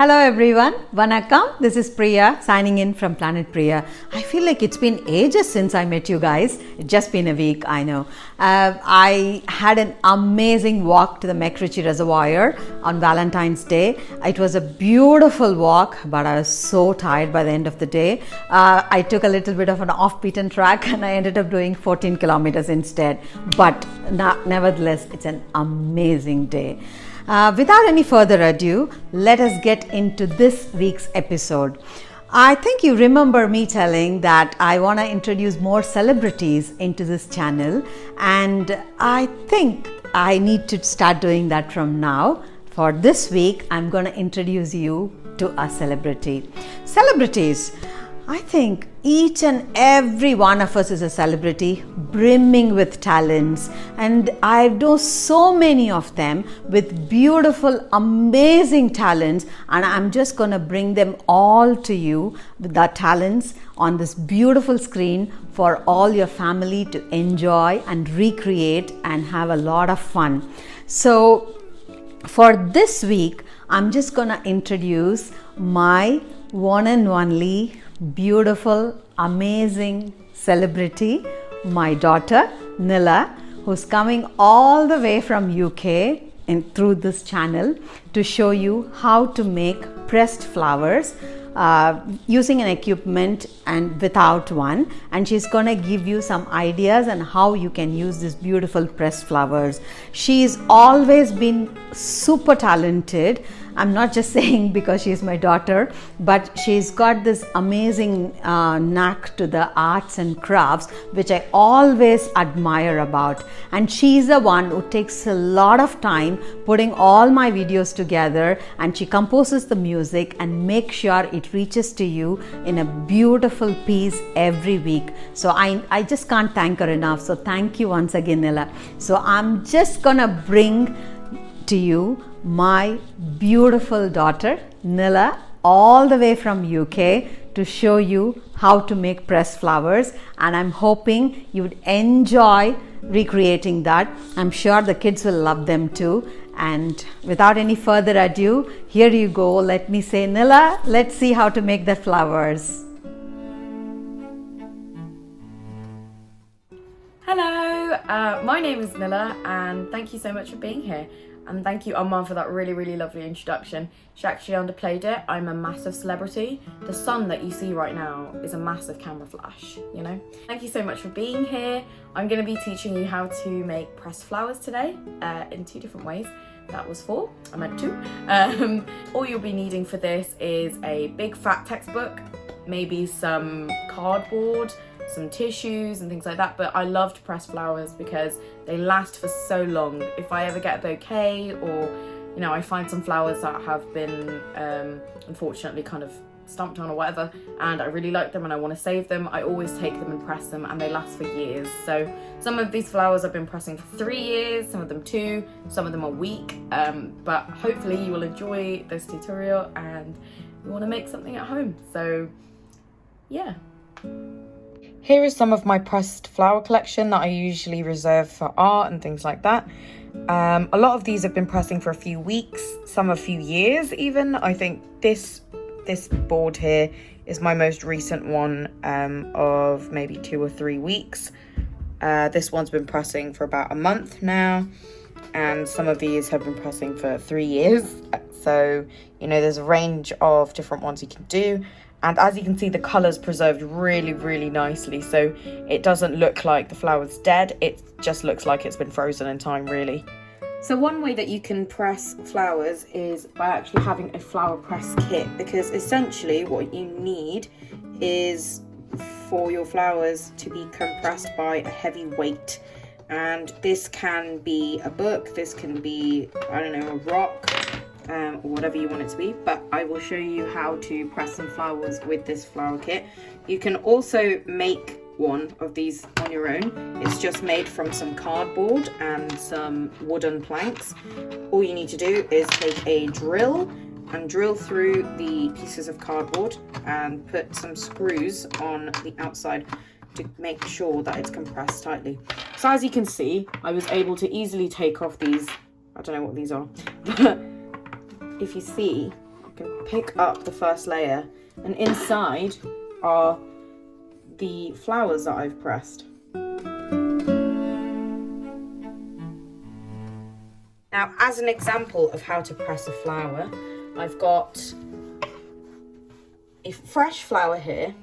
Hello everyone, Vanakkam. This is Priya signing in from Planet Priya. I feel like it's been ages since I met you guys. It's just been a week, I know. I had an amazing walk to the McRitchie Reservoir on Valentine's Day. It was a beautiful walk, but I was so tired by the end of the day. I took a little bit of an off-beaten track and I ended up doing 14 kilometers instead. But nevertheless, it's an amazing day. Without any further ado, let us get into this week's episode. I think you remember me telling that I want to introduce more celebrities into this channel, and I think I need to start doing that from now. For this week, I'm going to introduce you to a celebrity. Celebrities. I think each and every one of us is a celebrity, brimming with talents, and I know so many of them with beautiful, amazing talents, and I'm just going to bring them all to you with their talents on this beautiful screen for all your family to enjoy and recreate and have a lot of fun. So for this week, I'm just going to introduce my one and only beautiful, amazing celebrity, my daughter Nila, who's coming all the way from UK and through this channel to show you how to make pressed flowers using an equipment and without one, and she's gonna give you some ideas on how you can use these beautiful pressed flowers. She's always been super talented. I'm not just saying because she's my daughter, but she's got this amazing knack to the arts and crafts, which I always admire about. And she's the one who takes a lot of time putting all my videos together, and she composes the music and makes sure it reaches to you in a beautiful piece every week. So I just can't thank her enough. So thank you once again, Nila. So I'm just gonna bring to you my beautiful daughter Nila all the way from UK to show you how to make pressed flowers, and I'm hoping you would enjoy recreating that. I'm sure the kids will love them too. And without any further ado, here you go. Let me say, Nila, let's see how to make the flowers. Hello, my name is Nila, and thank you so much for being here. And thank you, Amma, for that really lovely introduction. She actually underplayed it. I'm a massive celebrity. The sun that you see right now is a massive camera flash, you know? Thank you so much for being here. I'm going to be teaching you how to make pressed flowers today in 2 different ways. That was 4, I meant 2. All you'll be needing for this is a big fat textbook, maybe some cardboard, some tissues and things like that, but I love to press flowers because they last for so long. If I ever get a bouquet, or you know, I find some flowers that have been unfortunately kind of stumped on or whatever, and I really like them and I want to save them, I always take them and press them, and they last for years. So some of these flowers I've been pressing for 3 years, some of them 2, some of them a week, but hopefully you will enjoy this tutorial and you want to make something at home. So yeah. Here is some of my pressed flower collection that I usually reserve for art and things like that. A lot of these have been pressing for a few weeks, some a few years even. I think this board here is my most recent one of maybe 2 or 3 weeks. This one's been pressing for about a month now, and some of these have been pressing for 3 years. So, you know, there's a range of different ones you can do. And as you can see, the colour's preserved really nicely, so it doesn't look like the flower's dead, it just looks like it's been frozen in time, really. So one way that you can press flowers is by actually having a flower press kit, because essentially what you need is for your flowers to be compressed by a heavy weight. And this can be a book, this can be, I don't know, a rock, or whatever you want it to be, but I will show you how to press some flowers with this flower kit. You can also make one of these on your own. It's just made from some cardboard and some wooden planks. All you need to do is take a drill and drill through the pieces of cardboard and put some screws on the outside to make sure that it's compressed tightly. So as you can see, I was able to easily take off these, I don't know what these are, but if you see, can pick up the first layer, and inside are the flowers that I've pressed. Now, as an example of how to press a flower, I've got a fresh flower here.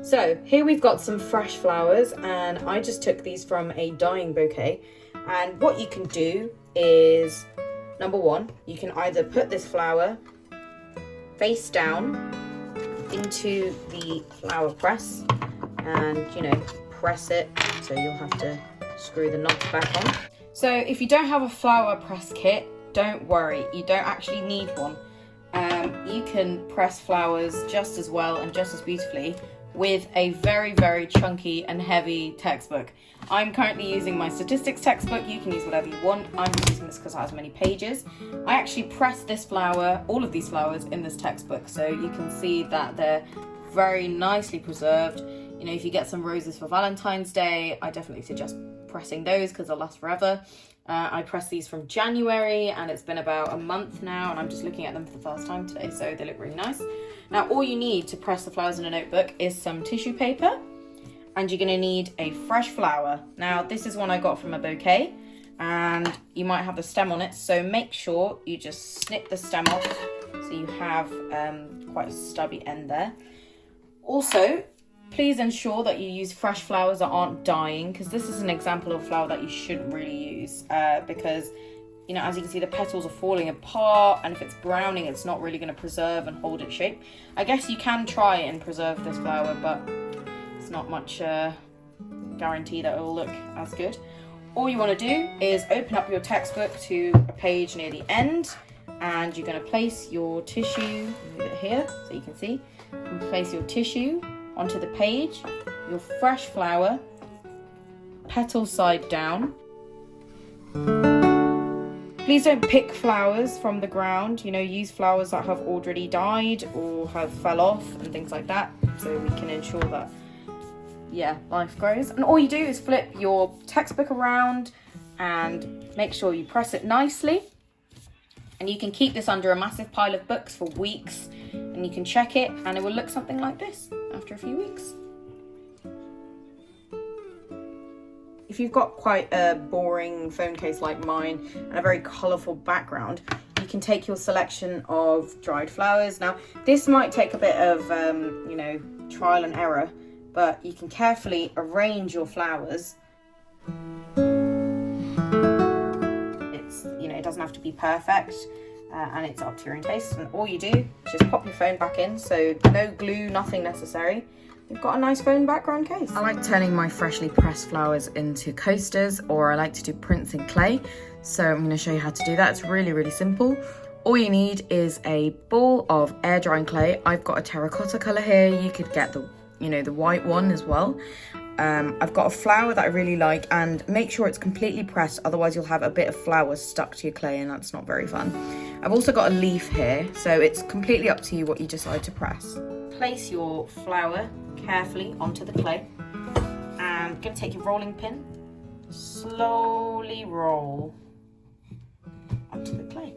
So here we've got some fresh flowers, and I just took these from a dying bouquet. And what you can do is, number one, you can either put this flower face down into the flower press and, you know, press it, so you'll have to screw the knots back on. So if you don't have a flower press kit, don't worry, you don't actually need one. You can press flowers just as well and just as beautifully with a very, very chunky and heavy textbook. I'm currently using my statistics textbook. You can use whatever you want. I'm just using this because it has many pages. I actually pressed this flower, all of these flowers, in this textbook, so you can see that they're very nicely preserved. You know, if you get some roses for Valentine's Day, I definitely suggest pressing those because they'll last forever. I pressed these from January, and it's been about a month now, and I'm just looking at them for the first time today, so they look really nice. Now, all you need to press the flowers in a notebook is some tissue paper, and you're going to need a fresh flower. Now, this is one I got from a bouquet, and you might have the stem on it, so make sure you just snip the stem off so you have quite a stubby end there. Also, please ensure that you use fresh flowers that aren't dying, because this is an example of a flower that you shouldn't really use because, you know, as you can see, the petals are falling apart, and if it's browning, it's not really going to preserve and hold its shape. I guess you can try and preserve this flower, but it's not much guarantee that it will look as good. All you want to do is open up your textbook to a page near the end, and you're going to place your tissue, move it here so you can see, and place your tissue onto the page, your fresh flower, petal side down. Please don't pick flowers from the ground, you know, use flowers that have already died or have fell off and things like that, so we can ensure that, yeah, life grows. And all you do is flip your textbook around and make sure you press it nicely. And you can keep this under a massive pile of books for weeks, and you can check it, and it will look something like this after a few weeks. If you've got quite a boring phone case like mine and a very colourful background, you can take your selection of dried flowers. Now, this might take a bit of, you know, trial and error, but you can carefully arrange your flowers. It doesn't have to be perfect, and it's up to your own taste. And all you do is just pop your phone back in, so no glue, nothing necessary. You've got a nice phone background case. I like turning my freshly pressed flowers into coasters, or I like to do prints in clay. So I'm going to show you how to do that. It's really, really simple. All you need is a ball of air drying clay. I've got a terracotta colour here. You could get the, you know, the white one as well. I've got a flower that I really like, and make sure it's completely pressed, otherwise you'll have a bit of flour stuck to your clay, and that's not very fun. I've also got a leaf here, so it's completely up to you what you decide to press. Place your flower carefully onto the clay, and you're going to take your rolling pin, slowly roll onto the clay.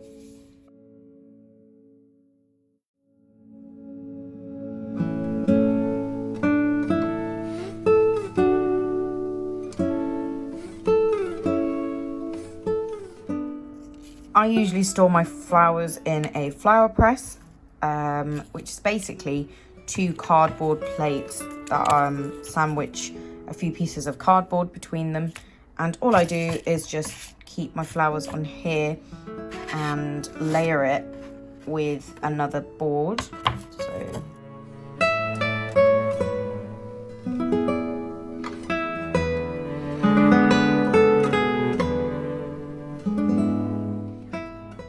I usually store my flowers in a flower press, which is basically 2 cardboard plates that sandwich a few pieces of cardboard between them. And all I do is just keep my flowers on here and layer it with another board.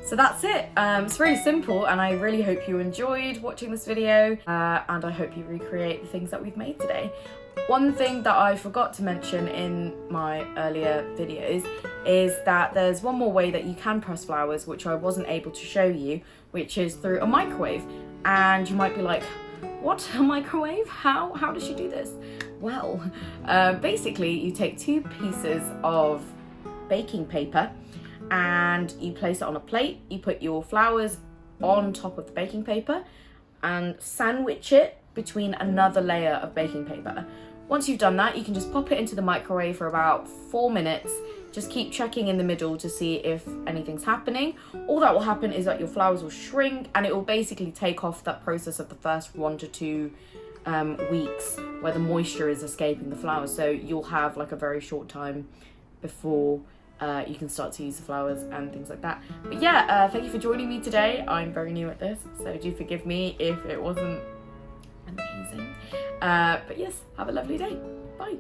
So that's it. It's really simple, and I really hope you enjoyed watching this video, and I hope you recreate the things that we've made today. One thing that I forgot to mention in my earlier videos is that there's one more way that you can press flowers, which I wasn't able to show you, which is through a microwave. And you might be like, what, a microwave? How does she do this? Well, basically you take 2 pieces of baking paper and you place it on a plate, you put your flowers on top of the baking paper and sandwich it between another layer of baking paper. Once you've done that, you can just pop it into the microwave for about 4 minutes. Just keep checking in the middle to see if anything's happening. All that will happen is that your flowers will shrink, and it will basically take off that process of the first 1 to 2 weeks where the moisture is escaping the flowers. So you'll have like a very short time before you can start to use the flowers and things like that. But yeah, thank you for joining me today. I'm very new at this, so do forgive me if it wasn't amazing. But yes, have a lovely day. Bye.